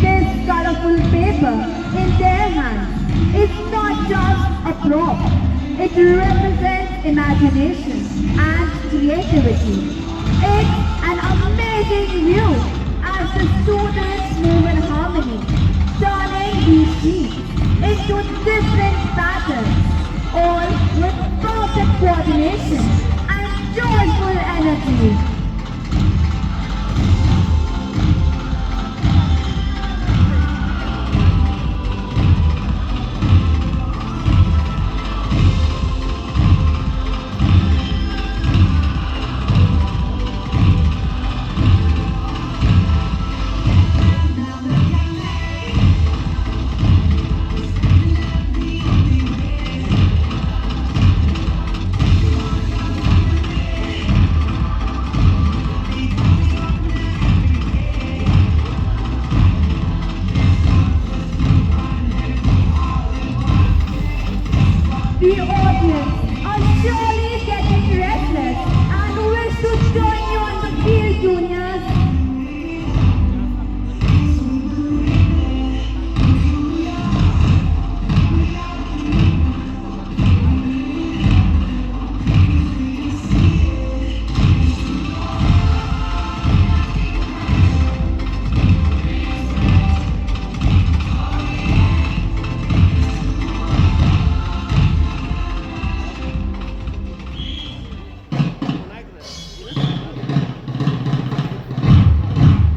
This colorful paper in their hands is not just a prop. It represents imagination and creativity. It's an amazing view as the students move in harmony, turning these sheets into different patterns, all with perfect coordination and joyful energy. The audience are surely getting restless and wish to join you on the field, juniors.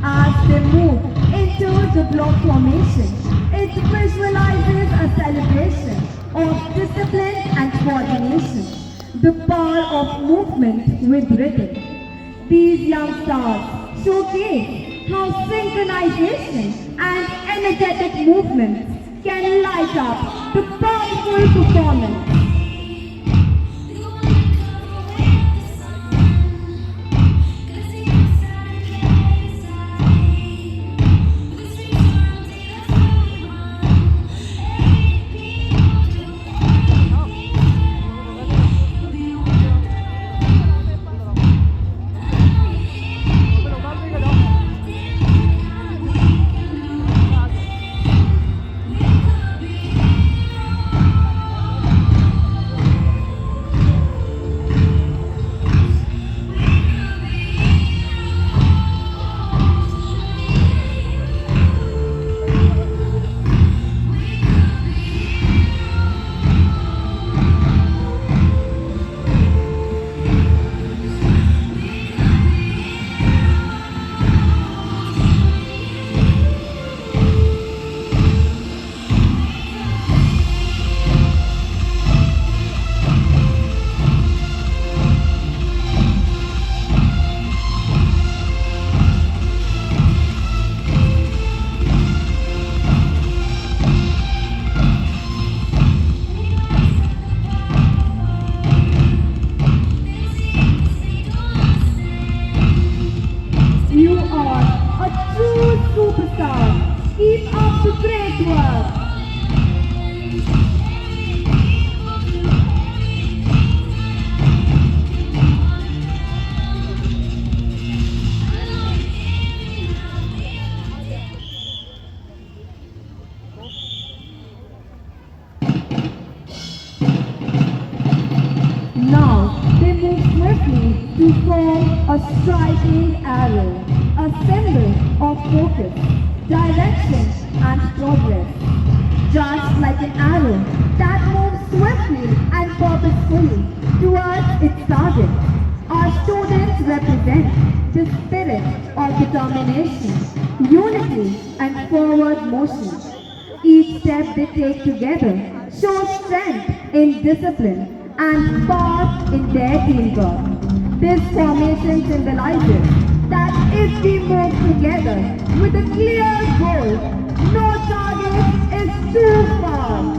As they move into the block formation, it visualizes a celebration of discipline and coordination, the power of movement with rhythm. These young stars showcase how synchronization and energetic movements can light up the powerful performance. You are a true superstar. Keep up the great work. Now they move swiftly to form a striking arrow, a symbol of focus, direction, and progress. Just like an arrow that moves swiftly and purposefully towards its target, our students represent the spirit of determination, unity, and forward motion. Each step they take together shows strength in discipline and spark in their teamwork. This formation symbolizes that if we move together with a clear goal, no target is too far.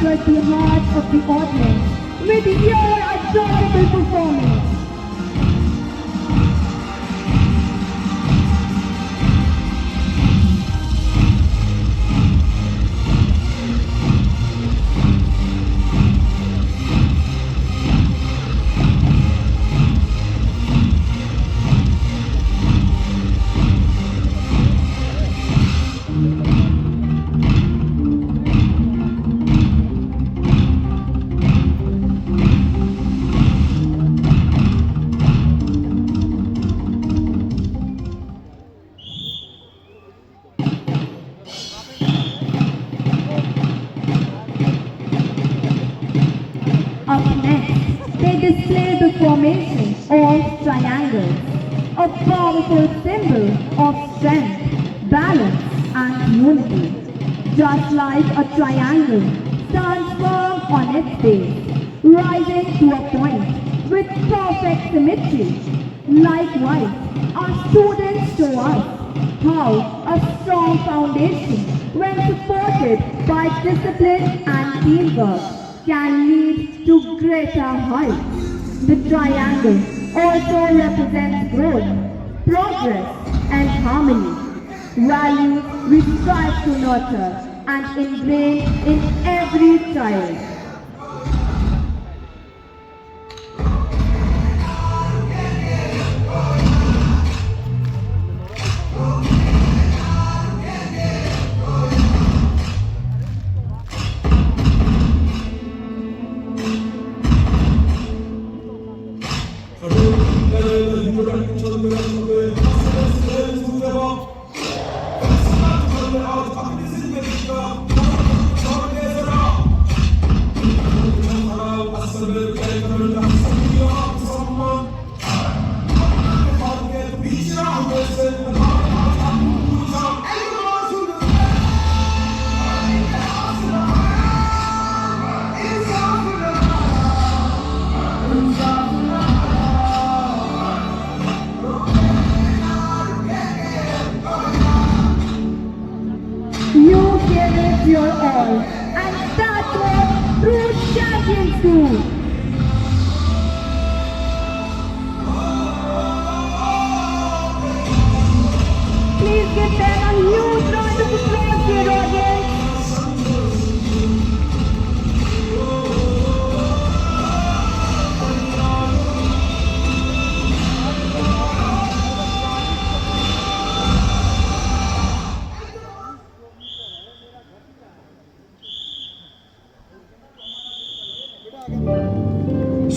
captured the heart of the audience with your adorable performance. Up next, they display the formation of triangles, a powerful symbol of strength, balance, and unity. Just like a triangle stands firm on its base, rising to a point with perfect symmetry. Likewise, our students show us how a strong foundation, when supported by discipline and teamwork, can lead to greater heights. The triangle also represents growth, progress, and harmony, values we strive to nurture and ingrain in every child. You give it your all, and that's what true champions do. Please give them a huge round of applause, dear audience.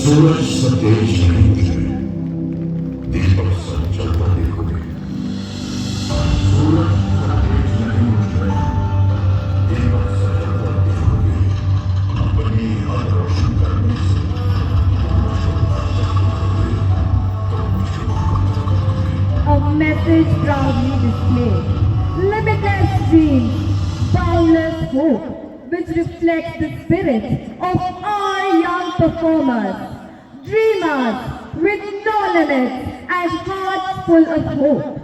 सूरज सतेज नहीं निकले, दीपक सब जलता देखोगे। सूरज सतेज नहीं निकले, दीपक सब जलता देखोगे। अपनी आग रोशन करने से A message proudly displayed. Limitless dreams, boundless hope, which reflects the spirit of our young performers, dreamers with no limits and hearts full of hope.